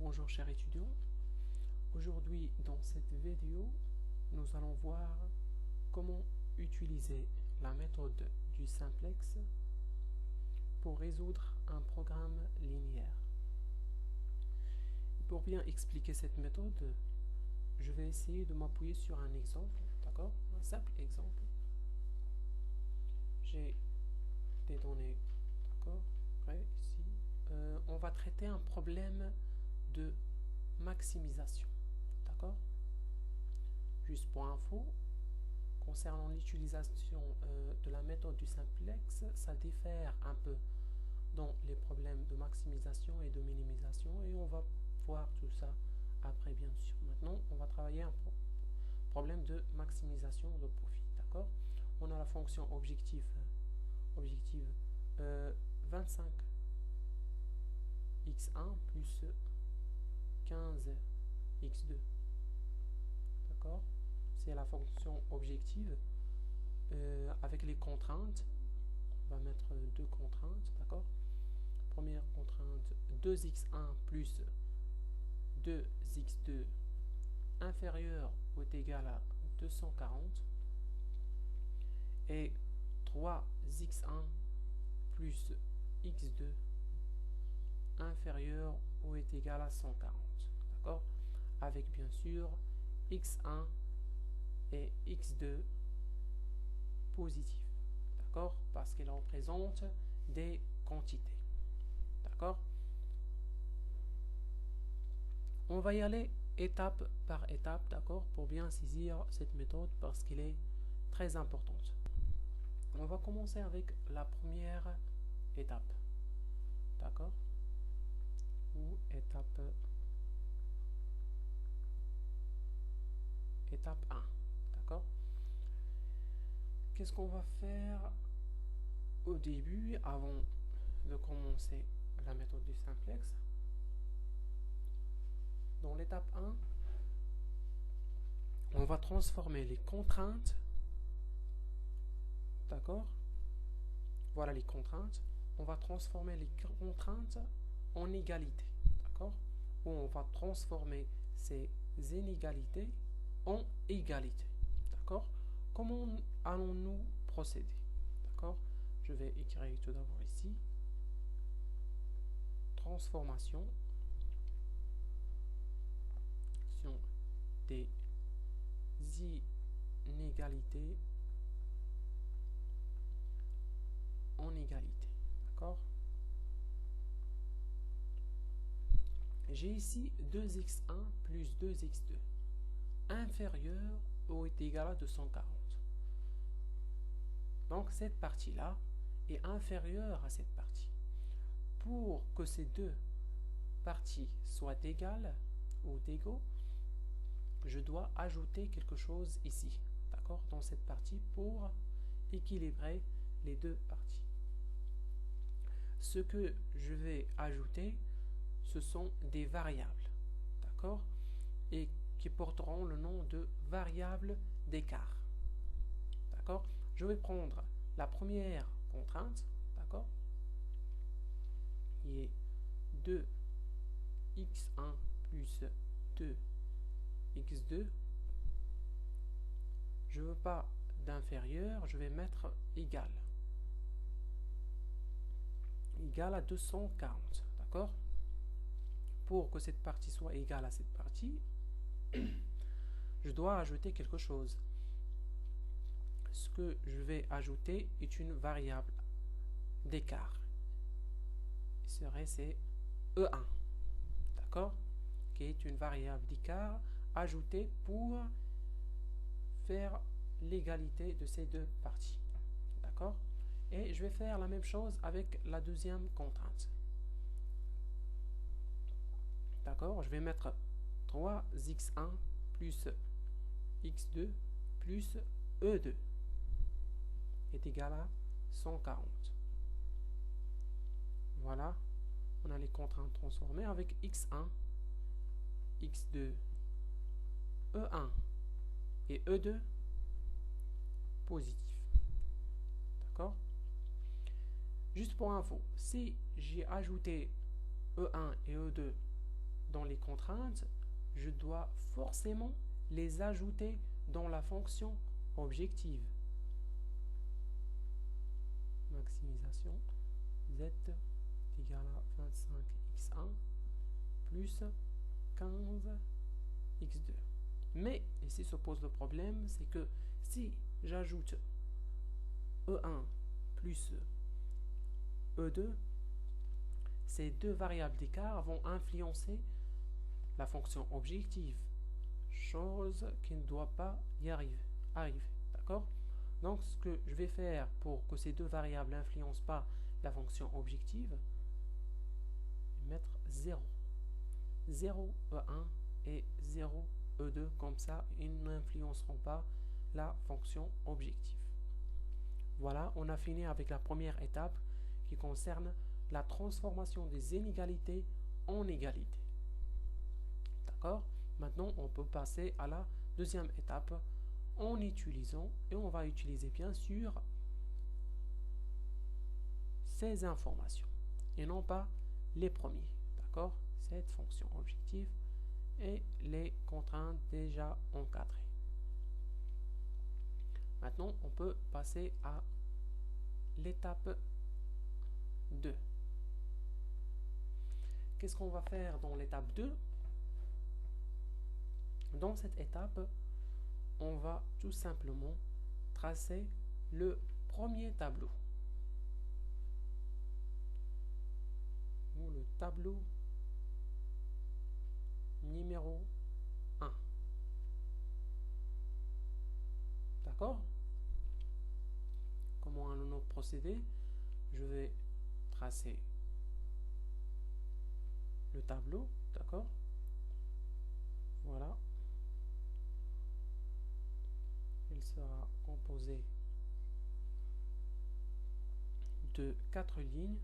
Bonjour chers étudiants, aujourd'hui dans cette vidéo nous allons voir comment utiliser la méthode du simplex pour résoudre un programme linéaire. Pour bien expliquer cette méthode, je vais essayer de m'appuyer sur un exemple, d'accord? Un simple exemple. J'ai des données, d'accord? Ici, on va traiter un problème de maximisation, d'accord? Juste pour info, concernant l'utilisation de la méthode du simplex, ça diffère un peu dans les problèmes de maximisation et de minimisation, et on va voir tout ça après, bien sûr. Maintenant, on va travailler un problème de maximisation de profit, d'accord? On a la fonction objective 25 x1 plus 15 x2, d'accord? C'est la fonction objective avec les contraintes. On va mettre deux contraintes, d'accord? Première contrainte, 2x1 plus 2x2 inférieur ou est égal à 240 et 3x1 plus x2 inférieur ou est égal à 140, d'accord? Avec bien sûr x1 et x2 positifs, d'accord? Parce qu'ils représentent des quantités, d'accord? On va y aller étape par étape, d'accord? Pour bien saisir cette méthode parce qu'elle est très importante. On va commencer avec la première étape, d'accord? Ou étape 1, d'accord? Qu'est-ce qu'on va faire au début, avant de commencer la méthode du simplex? Dans l'étape 1, on va transformer les contraintes, d'accord? Voilà les contraintes. On va transformer les contraintes en égalité, d'accord? Ou on va transformer ces inégalités en égalité, d'accord? Comment allons-nous procéder, d'accord? Je vais écrire tout d'abord ici transformation des inégalités en égalité, d'accord? J'ai ici 2x1 plus 2x2 inférieur ou est égal à 240. Donc cette partie-là est inférieure à cette partie. Pour que ces deux parties soient égales ou d'égaux, je dois ajouter quelque chose ici, d'accord, dans cette partie pour équilibrer les deux parties. Ce que je vais ajouter, ce sont des variables, d'accord, et qui porteront le nom de variables d'écart, d'accord. Je vais prendre la première contrainte, d'accord, qui est 2x1 plus 2x2. Je ne veux pas d'inférieur, je vais mettre égal à 240, d'accord. Pour que cette partie soit égale à cette partie, je dois ajouter quelque chose. Ce que je vais ajouter est une variable d'écart. C'est E1, d'accord, qui est une variable d'écart ajoutée pour faire l'égalité de ces deux parties, d'accord. Et je vais faire la même chose avec la deuxième contrainte, d'accord. Je vais mettre 3x1 plus x2 plus E2 est égal à 140. Voilà, on a les contraintes transformées avec x1, x2, E1 et E2 positifs, d'accord. Juste pour info, si j'ai ajouté E1 et E2 dans les contraintes, je dois forcément les ajouter dans la fonction objective. Maximisation z égale à 25x1 plus 15x2. Mais ici se pose le problème, c'est que si j'ajoute E1 plus E2, ces deux variables d'écart vont influencer la fonction objective, chose qui ne doit pas y arriver. D'accord? Donc ce que je vais faire pour que ces deux variables n'influencent pas la fonction objective, mettre 0. 0 E1 et 0 E2, comme ça ils n'influenceront pas la fonction objective. Voilà, on a fini avec la première étape qui concerne la transformation des inégalités en égalités. D'accord? Maintenant, on peut passer à la deuxième étape en utilisant, et on va utiliser bien sûr ces informations et non pas les premiers. D'accord? Cette fonction objective et les contraintes déjà encadrées. Maintenant, on peut passer à l'étape 2. Qu'est-ce qu'on va faire dans l'étape 2? Dans cette étape, on va tout simplement tracer le premier tableau. Ou le tableau numéro 1. D'accord? Comment allons-nous procéder? Je vais tracer le tableau, d'accord? Voilà. Il sera composé de 4 lignes.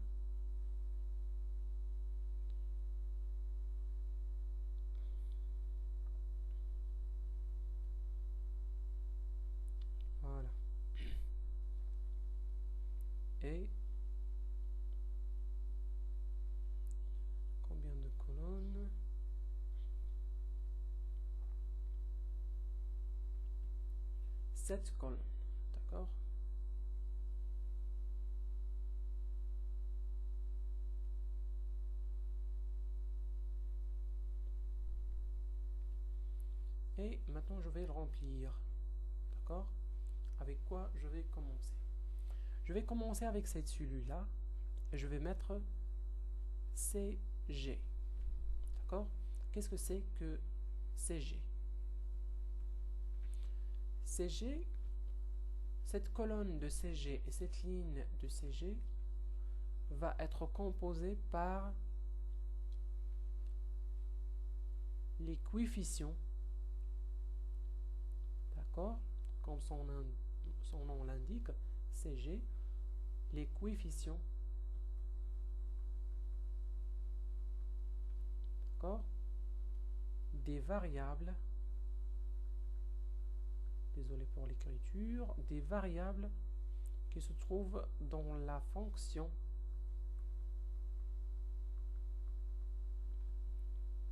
Voilà. Et combien de colonnes? 7 colonnes, d'accord? Et maintenant je vais le remplir, d'accord? Avec quoi je vais commencer? Je vais commencer avec cette cellule-là et je vais mettre CG, d'accord? Qu'est-ce que c'est que CG? CG, cette colonne de CG et cette ligne de CG va être composée par les coefficients, d'accord? Comme son nom l'indique, CG, les coefficients, d'accord, des variables, désolé pour l'écriture, des variables qui se trouvent dans la fonction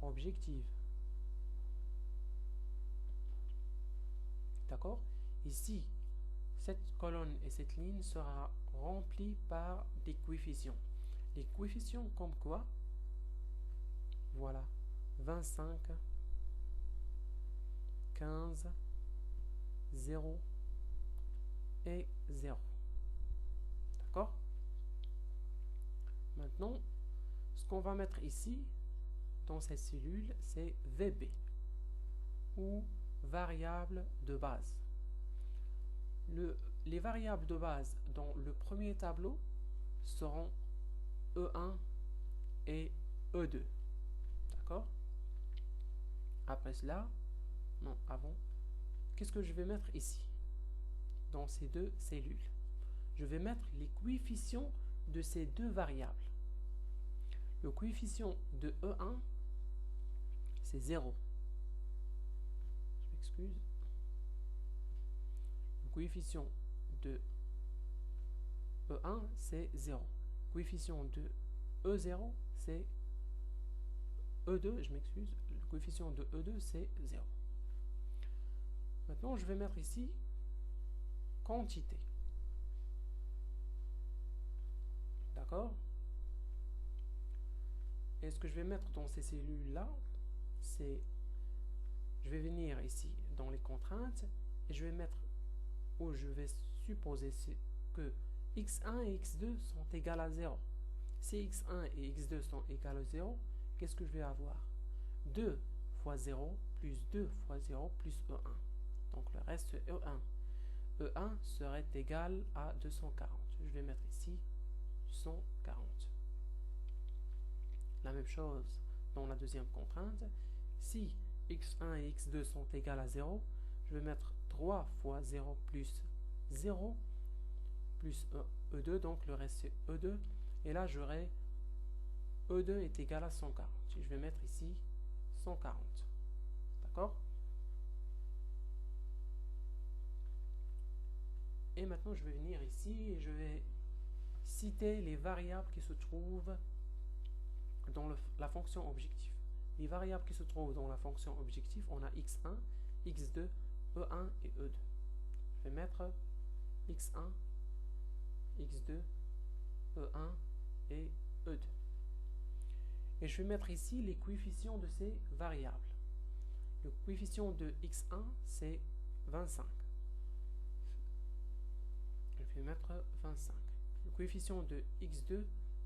objective. D'accord? Ici, cette colonne et cette ligne sera remplie par des coefficients. Les coefficients comme quoi? Voilà, 25, 15, 0 et 0. D'accord? Maintenant, ce qu'on va mettre ici, dans cette cellule, c'est VB, ou variable de base. Les variables de base dans le premier tableau seront E1 et E2. D'accord? Après cela, non, avant, qu'est-ce que je vais mettre ici? Dans ces deux cellules, je vais mettre les coefficients de ces deux variables. Le coefficient de E1, c'est 0. Je m'excuse. Le coefficient de E1, c'est 0. Le coefficient de E0, c'est E2, je m'excuse, le coefficient de E2 c'est 0. Maintenant je vais mettre ici quantité. D'accord? Et ce que je vais mettre dans ces cellules-là, c'est, je vais venir ici dans les contraintes et je vais mettre, où je vais supposer que x1 et x2 sont égales à 0. Si x1 et x2 sont égales à 0, qu'est-ce que je vais avoir? 2 fois 0 plus 2 fois 0 plus E1. Donc le reste E1. E1 serait égal à 240. Je vais mettre ici 140. La même chose dans la deuxième contrainte. Si x1 et x2 sont égales à 0, je vais mettre 3 fois 0 plus 0 plus E2, donc le reste c'est E2. Et là j'aurai E2 est égal à 140. Je vais mettre ici 140. D'accord? Et maintenant je vais venir ici et je vais citer les variables qui se trouvent dans la fonction objectif. Les variables qui se trouvent dans la fonction objectif, on a x1, x2, e1 et e2. Je vais mettre x1, x2, e1 et e2. Et je vais mettre ici les coefficients de ces variables. Le coefficient de x1, c'est 25. Je vais mettre 25. Le coefficient de x2,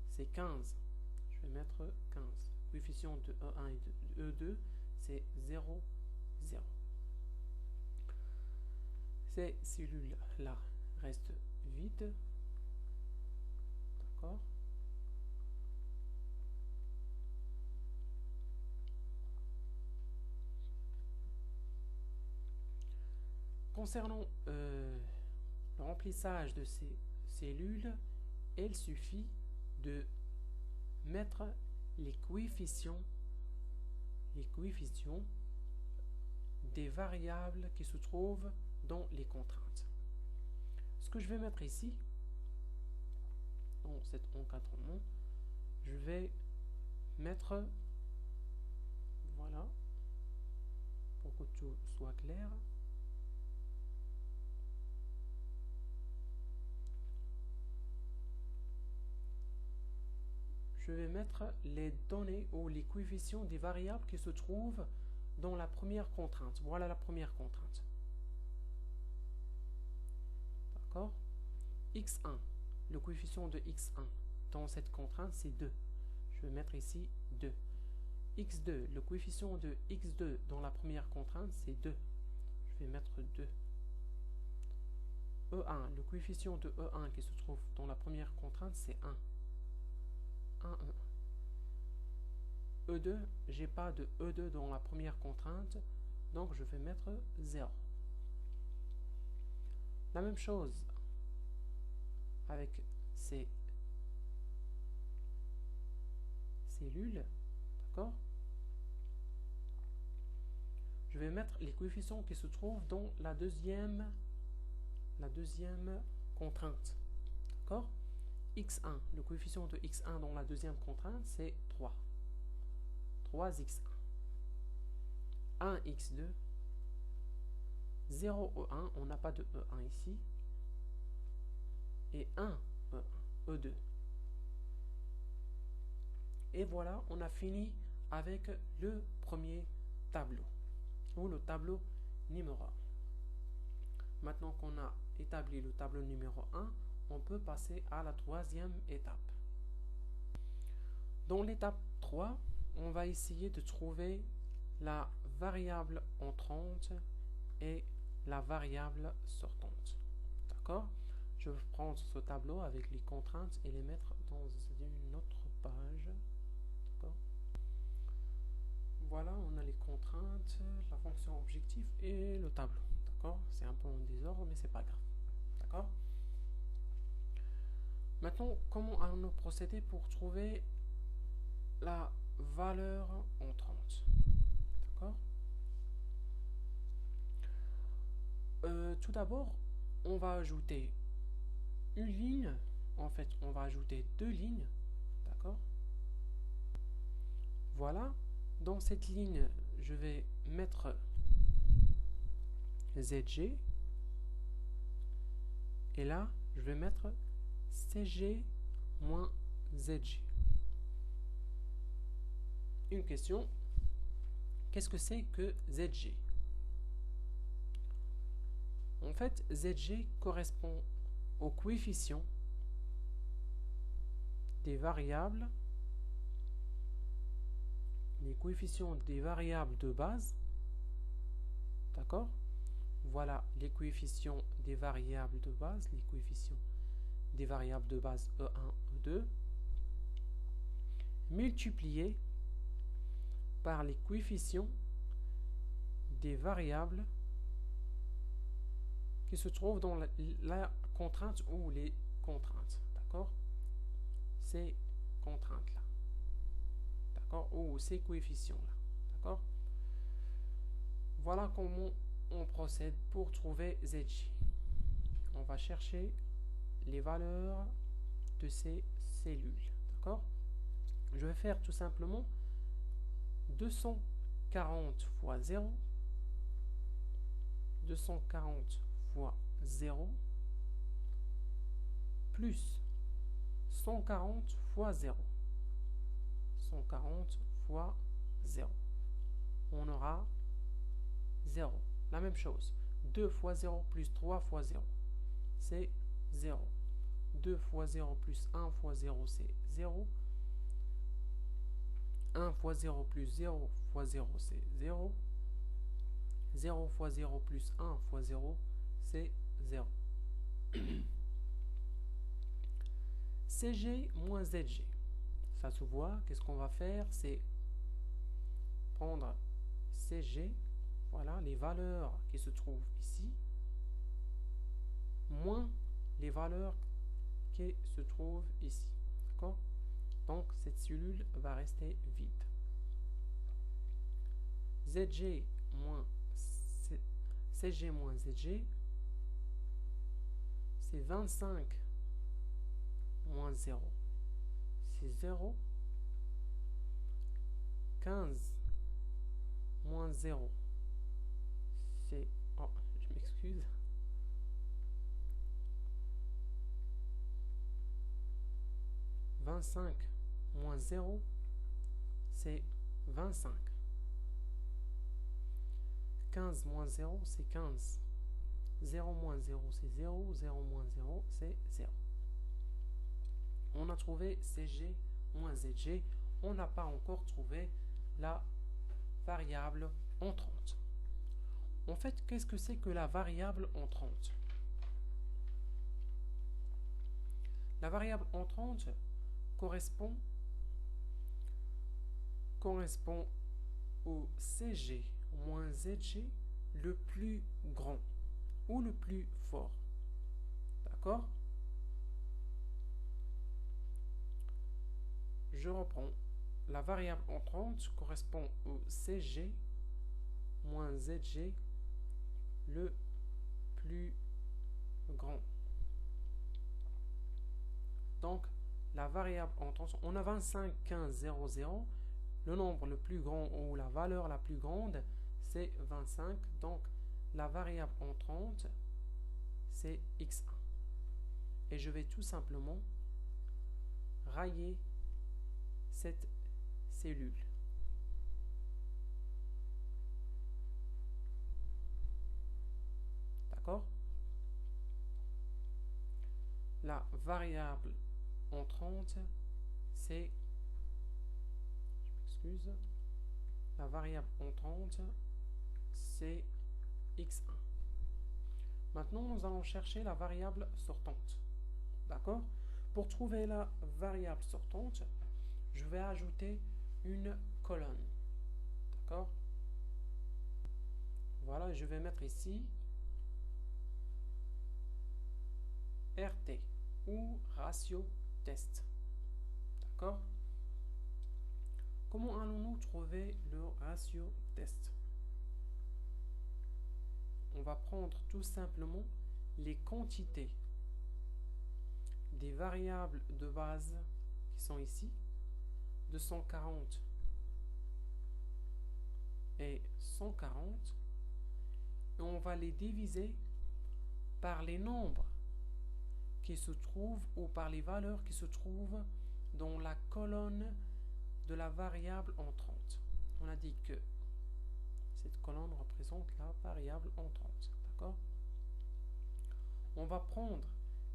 c'est 15. Je vais mettre 15. Le coefficient de E1 et de E2, c'est 0, 0. Ces cellules-là restent vides. D'accord? Concernant le remplissage de ces cellules, il suffit de mettre les coefficients des variables qui se trouvent dans les contraintes. Ce que je vais mettre ici, dans cet encadrement, je vais mettre, voilà, pour que tout soit clair. Je vais mettre les données ou les coefficients des variables qui se trouvent dans la première contrainte. Voilà la première contrainte. D'accord? x1, le coefficient de x1 dans cette contrainte, c'est 2. Je vais mettre ici 2. x2, le coefficient de x2 dans la première contrainte, c'est 2. Je vais mettre 2. E1, le coefficient de E1 qui se trouve dans la première contrainte, c'est 1. 1, 1. E2, j'ai pas de E2 dans la première contrainte, donc je vais mettre 0. La même chose avec ces cellules, d'accord? Je vais mettre les coefficients qui se trouvent dans la deuxième contrainte, d'accord? x1, le coefficient de x1 dans la deuxième contrainte, c'est 3. 3x1. 1x2. 0 E1, on n'a pas de E1 ici. Et 1 E1, E2. Et voilà, on a fini avec le premier tableau, ou le tableau numéro 1. Maintenant qu'on a établi le tableau numéro 1, on peut passer à la troisième étape. Dans l'étape 3, on va essayer de trouver la variable entrante et la variable sortante. D'accord? Je vais prendre ce tableau avec les contraintes et les mettre dans une autre page. D'accord? Voilà, on a les contraintes, la fonction objectif et le tableau. D'accord? C'est un peu en désordre, mais c'est pas grave. D'accord? Maintenant, comment allons-nous procéder pour trouver la valeur entrante? D'accord? Tout d'abord, on va ajouter une ligne. En fait, on va ajouter deux lignes. D'accord? Voilà. dans cette ligne, je vais mettre ZG. Et là, je vais mettre CG moins ZG. Une question. Qu'est-ce que c'est que ZG? En fait, ZG correspond au coefficient des variables, les coefficients des variables de base. D'accord? Voilà les coefficients des variables de base, les coefficients des variables de base E1, E2, multipliés par les coefficients des variables qui se trouvent dans la contrainte ou les contraintes. D'accord? Ces contraintes-là. D'accord? Ou ces coefficients-là. D'accord? Voilà comment on procède pour trouver ZG. On va chercher les valeurs de ces cellules. D'accord? Je vais faire tout simplement 240 fois 0, 240 fois 0, plus 140 fois 0. 140 fois 0. On aura 0. La même chose. 2 fois 0 plus 3 fois 0. C'est 0. 2 fois 0 plus 1 fois 0, c'est 0. 1 fois 0 plus 0 fois 0, c'est 0. 0 fois 0 plus 1 fois 0, c'est 0. CG moins ZG. Ça se voit. Qu'est-ce qu'on va faire? C'est prendre CG, voilà, les valeurs qui se trouvent ici, moins les valeurs qui se trouvent ici. D'accord? Donc, cette cellule va rester vide. ZG moins CG moins ZG, c'est 25 moins 0. C'est 0. 15 moins 0. C'est... Oh, je m'excuse. « 25 moins 0, c'est 25. 15 moins 0, c'est 15. 0 moins 0, c'est 0. 0 moins 0, c'est 0. On a trouvé CG moins ZG. On n'a pas encore trouvé la variable entrante. En fait, qu'est-ce que c'est que la variable entrante? La variable entrante correspond au CG moins ZG le plus grand ou le plus fort. D'accord? Je reprends. La variable entrante correspond au CG moins ZG le plus grand. Donc, la variable entrante, on a 25, 15, 0, 0. Le nombre le plus grand ou la valeur la plus grande, c'est 25. Donc, la variable entrante, c'est x1. Et je vais tout simplement rayer cette cellule. D'accord? La variable entrante, c'est... Je m'excuse. La variable entrante, c'est x1. Maintenant, nous allons chercher la variable sortante. D'accord? Pour trouver la variable sortante, je vais ajouter une colonne. D'accord? Voilà, je vais mettre ici RT ou ratio test. D'accord? Comment allons-nous trouver le ratio test? On va prendre tout simplement les quantités des variables de base qui sont ici, 240 et 140. Et on va les diviser par les nombres qui se trouvent ou par les valeurs qui se trouvent dans la colonne de la variable entrante. On a dit que cette colonne représente la variable entrante. D'accord? On va prendre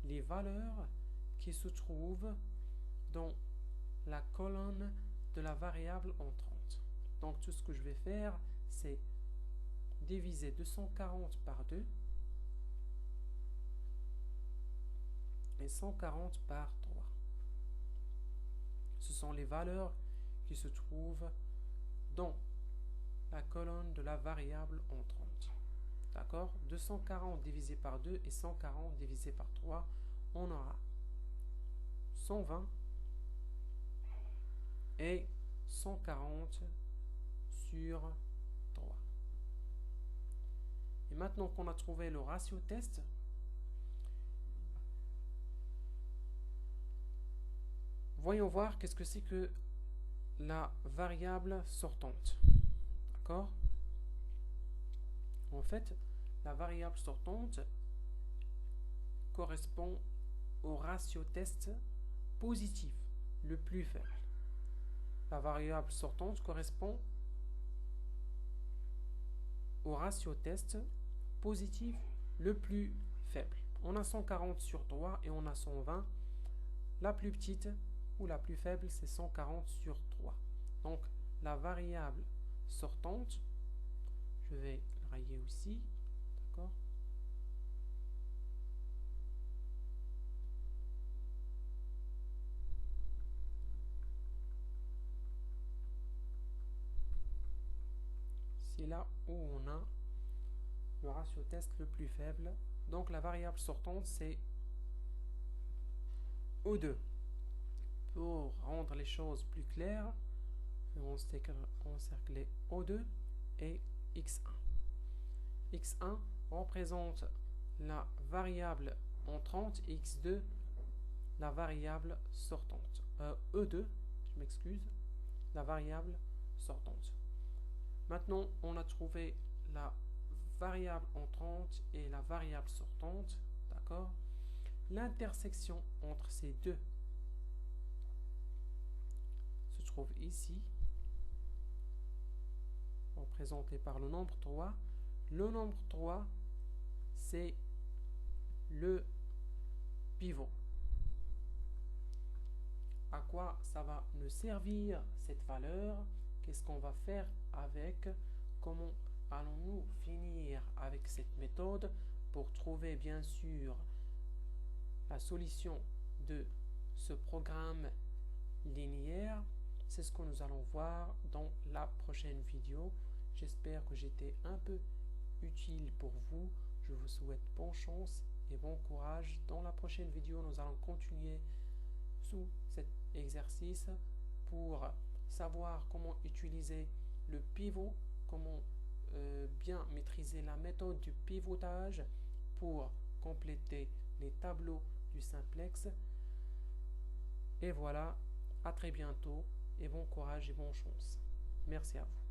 les valeurs qui se trouvent dans la colonne de la variable entrante. Donc tout ce que je vais faire, c'est diviser 240 par 2 et 140 par 3. Ce sont les valeurs qui se trouvent dans la colonne de la variable entrante. D'accord? 240 divisé par 2 et 140 divisé par 3, on aura 120 et 140 sur 3. Et maintenant qu'on a trouvé le ratio test, voyons voir qu'est-ce que c'est que la variable sortante. D'accord? En fait, la variable sortante correspond au ratio test positif le plus faible. La variable sortante correspond au ratio test positif le plus faible. On a 140 sur 3 et on a 120. La plus petite ou la plus faible, c'est 140 sur 3. Donc, la variable sortante, je vais le rayer aussi, d'accord? C'est là où on a le ratio test le plus faible. Donc, la variable sortante, c'est O2. Pour rendre les choses plus claires, on encercler O2 et X1. X1 représente la variable entrante et X2 la variable sortante. E2, je m'excuse, la variable sortante. Maintenant, on a trouvé la variable entrante et la variable sortante, d'accord? L'intersection entre ces deux se trouve ici, représenté par le nombre 3. Le nombre 3, c'est le pivot. À quoi ça va nous servir cette valeur? Qu'est-ce qu'on va faire avec? Comment allons-nous finir avec cette méthode pour trouver bien sûr la solution de ce programme linéaire? C'est ce que nous allons voir dans la prochaine vidéo. J'espère que j'étais un peu utile pour vous. Je vous souhaite bonne chance et bon courage. Dans la prochaine vidéo, nous allons continuer sous cet exercice pour savoir comment utiliser le pivot, comment bien maîtriser la méthode du pivotage pour compléter les tableaux du simplex. Et voilà, à très bientôt et bon courage et bonne chance. Merci à vous.